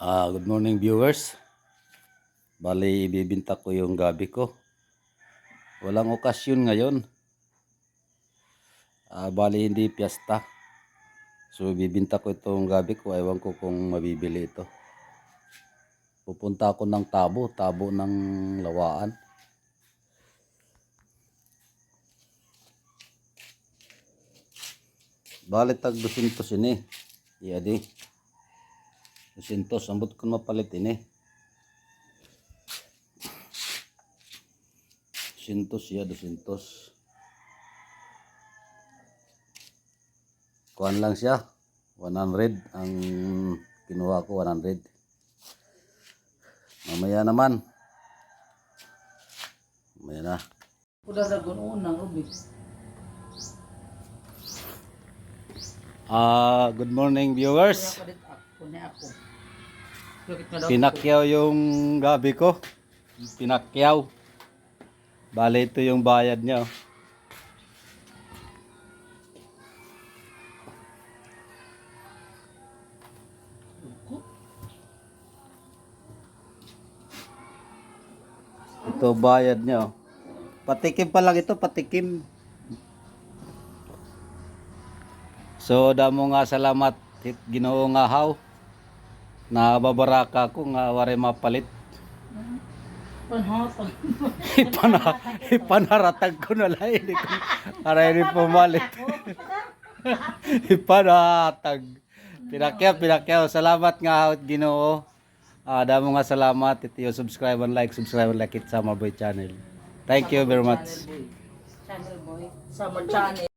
Good morning viewers. Bali, ibibinta ko yung gabi ko. Walang okasyon ngayon. Bali, hindi piyesta. So, ibibinta ko itong gabi ko. Ewan ko kung mabibili ito. Pupunta ako ng Tabo ng Lawaan. Bali, tag 200 ini. Iyadi. 200. Ambot ko mapalit ini. 200 ya, 200. Kuhan lang siya. 100 ang kinuha ko, 100. Mamaya naman. Mamaya na. Good morning viewers. Pinakyaw yung gabi ko. Pinakyaw. Bale, ito yung bayad niya. Ito bayad niya. Patikim pa lang ito, patikim. So, damo nga salamat Ginoo nga haw. Nababaraka ko nga wari mapalit. Ipanaratag ko na lang. Hindi ko aray pumalit. Ipanatag. Pinakyaw. Salamat nga haw Ginoo. Damo nga salamat. Ito yung subscribe and like it sa Maboy channel. Thank you very much. Channel boy. Summer channel.